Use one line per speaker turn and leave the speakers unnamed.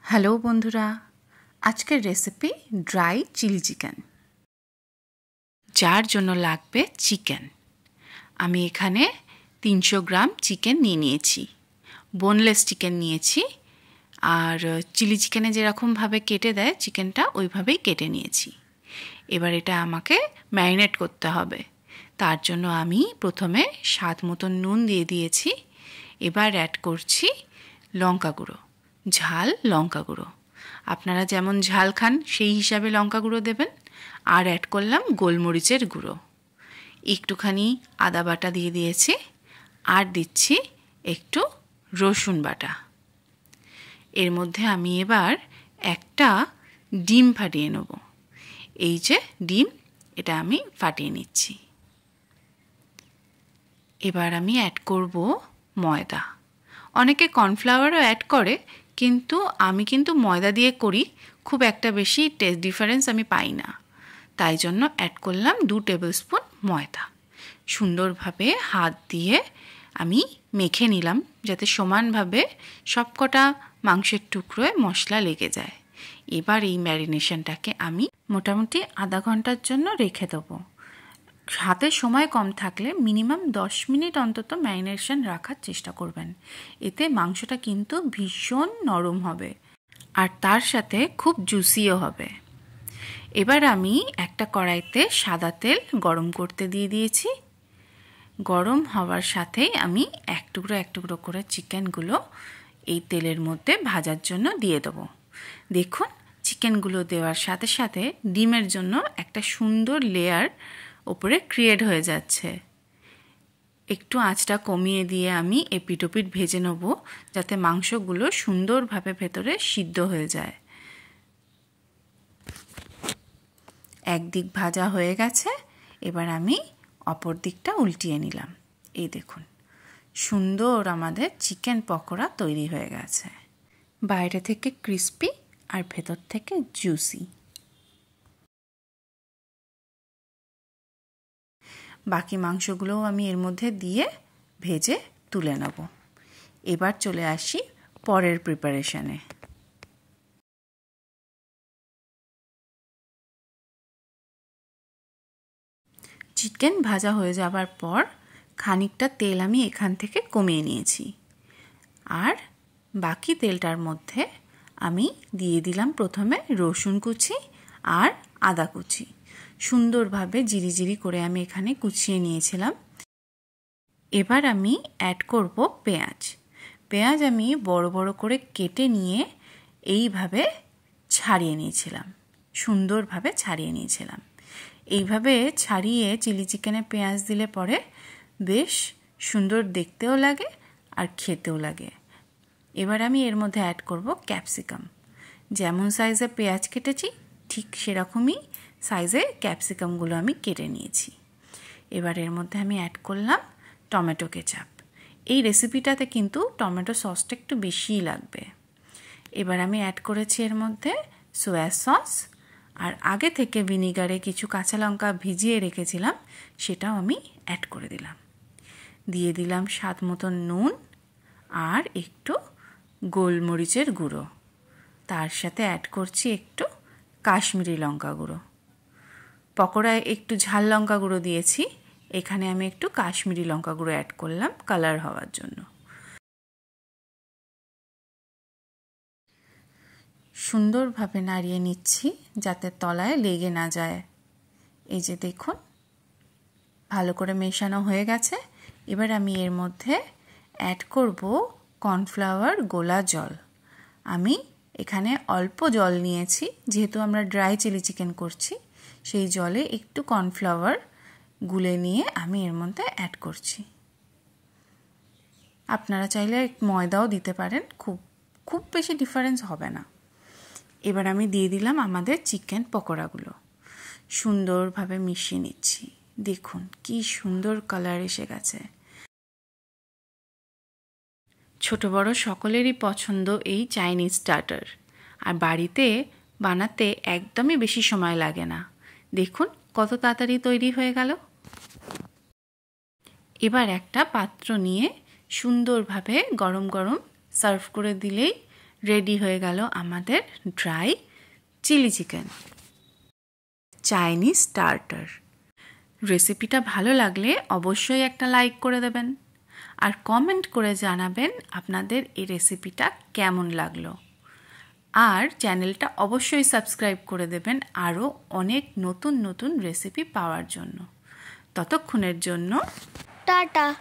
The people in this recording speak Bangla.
হ্যালো বন্ধুরা, আজকের রেসিপি ড্রাই চিলি চিকেন। যার জন্য লাগবে চিকেন। আমি এখানে 300 গ্রাম চিকেন নিয়েছি। বোনলেস চিকেন নিয়েছি, আর চিলি চিকেনে যেরকমভাবে কেটে দেয় চিকেনটা ওইভাবেই কেটে নিয়েছি। এবার এটা আমাকে ম্যারিনেট করতে হবে। তার জন্য আমি প্রথমে স্বাদ মতন নুন দিয়ে দিয়েছি। এবার অ্যাড করছি লঙ্কা গুঁড়ো, ঝাল লঙ্কা গুঁড়ো। আপনারা যেমন ঝাল খান সেই হিসাবে লঙ্কা গুঁড়ো দেবেন। আর অ্যাড করলাম গোলমরিচের গুঁড়ো, একটুখানি আদা বাটা দিয়ে দিয়েছি, আর দিচ্ছি একটু রসুন বাটা। এর মধ্যে আমি এবার একটা ডিম ফাটিয়ে নেব। এই যে ডিম, এটা আমি ফাটিয়ে নিচ্ছি। এবার আমি অ্যাড করব ময়দা। অনেকে কর্নফ্লাওয়ারও অ্যাড করে, কিন্তু আমি ময়দা দিয়ে করি। খুব একটা বেশি টেস্ট ডিফারেন্স আমি পাই না, তাই জন্য অ্যাড করলাম 2 টেবিল স্পুন ময়দা। সুন্দরভাবে হাত দিয়ে আমি মেখে নিলাম, যাতে সমানভাবে সবকটা মাংসের টুকরোয় মশলা লেগে যায়। এবার এই ম্যারিনেশনটাকে আমি মোটামুটি আধা ঘন্টার জন্য রেখে দেবো। হাতে সময় কম থাকলে মিনিমাম 10 মিনিট অন্তত ম্যারিনেশন রাখার চেষ্টা করবেন। এতে মাংসটা কিন্তু ভীষণ নরম হবে, আর তার সাথে খুব জুসিও হবে। এবার আমি একটা কড়াইতে সাদা তেল গরম করতে দিয়ে দিয়েছি। গরম হওয়ার সাথেই আমি এক টুকরো করে চিকেনগুলো এই তেলের মধ্যে ভাজার জন্য দিয়ে দেবো। দেখুন, চিকেনগুলো দেওয়ার সাথে সাথে ডিমের জন্য একটা সুন্দর লেয়ার ওপরে ক্রিয়েট হয়ে যাচ্ছে। একটু আঁচটা কমিয়ে দিয়ে আমি এপিট ওপিট ভেজে নেব, যাতে মাংসগুলো সুন্দরভাবে ভেতরে সিদ্ধ হয়ে যায়। একদিক ভাজা হয়ে গেছে, এবার আমি অপর দিকটা উল্টিয়ে নিলাম। এই দেখুন, সুন্দর আমাদের চিকেন পকোড়া তৈরি হয়ে গেছে। বাইরে থেকে ক্রিস্পি আর ভেতর থেকে জুসি। বাকি মাংসগুলোও আমি এর মধ্যে দিয়ে ভেজে তুলে নেব। এবার চলে আসি পরের প্রিপারেশনে। চিকেন ভাজা হয়ে যাবার পর খানিকটা তেল আমি এখান থেকে কমিয়ে নিয়েছি, আর বাকি তেলটার মধ্যে আমি দিয়ে দিলাম প্রথমে রসুন কুচি আর আদা কুচি। সুন্দরভাবে জিরি করে আমি এখানে কুচিয়ে নিয়েছিলাম। এবার আমি অ্যাড করব পেঁয়াজ আমি বড় বড় করে কেটে নিয়ে এইভাবে ছাড়িয়ে নিয়েছিলাম, সুন্দরভাবে ছাড়িয়ে নিয়েছিলাম। এইভাবে ছাড়িয়ে চিলি চিকেনে পেঁয়াজ দিলে পরে বেশ সুন্দর দেখতেও লাগে আর খেতেও লাগে। এবার আমি এর মধ্যে অ্যাড করব ক্যাপসিকাম। যেমন সাইজে পেঁয়াজ কেটেছি ঠিক সেরকমই সাইজে ক্যাপসিকামগুলো আমি কেটে নিয়েছি। এবার এর মধ্যে আমি অ্যাড করলাম টমেটো কেচাপ। এই রেসিপিটাতে কিন্তু টমেটো সসটা একটু বেশিই লাগবে। এবার আমি অ্যাড করেছি এর মধ্যে সয়া সস, আর আগে থেকে ভিনিগারে কিছু কাঁচা লঙ্কা ভিজিয়ে রেখেছিলাম, সেটাও আমি অ্যাড করে দিলাম। দিয়ে দিলাম স্বাদ মতন নুন আর একটু গোলমরিচের গুঁড়ো। তার সাথে অ্যাড করছি একটু কাশ্মীরি লঙ্কা গুঁড়ো। পকোড়ায় একটু ঝাল লঙ্কা গুঁড়ো দিয়েছি, এখানে আমি একটু কাশ্মীরি লঙ্কা গুঁড়ো অ্যাড করলাম কালার হওয়ার জন্য। সুন্দরভাবে নাড়িয়ে নিচ্ছি যাতে তলায় লেগে না যায়। এই যে দেখুন, ভালো করে মেশানো হয়ে গেছে। এবার আমি এর মধ্যে অ্যাড করব কর্নফ্লাওয়ার গোলা জল। আমি এখানে অল্প জল নিয়েছি, যেহেতু আমরা ড্রাই চিলি চিকেন করছি। সেই জলে একটু কর্নফ্লাওয়ার গুলে নিয়ে আমি এর মধ্যে অ্যাড করছি। আপনারা চাইলে ময়দাও দিতে পারেন, খুব বেশি ডিফারেন্স হবে না। এবার আমি দিয়ে দিলাম আমাদের চিকেন পকোড়াগুলো। সুন্দরভাবে মিশিয়ে নিচ্ছি। দেখুন কি সুন্দর কালার এসে গেছে। ছোট বড় সকলেরই পছন্দ এই চাইনিজ স্টার্টার, আর বাড়িতে বানাতে একদমই বেশি সময় লাগে না। দেখুন কত তাড়াতাড়ি তৈরি হয়ে গেল। এবার একটা পাত্র নিয়ে সুন্দরভাবে গরম গরম সার্ভ করে দিলেই রেডি হয়ে গেল আমাদের dry chilli chicken Chinese starter. রেসিপিটা ভালো লাগলে অবশ্যই একটা লাইক করে দেবেন আর কমেন্ট করে জানাবেন আপনাদের এই রেসিপিটা কেমন লাগলো। আর চ্যানেলটা অবশ্যই সাবস্ক্রাইব করে দেবেন আরও অনেক নতুন নতুন রেসিপি পাওয়ার জন্য। ততক্ষণের জন্য
টাটা।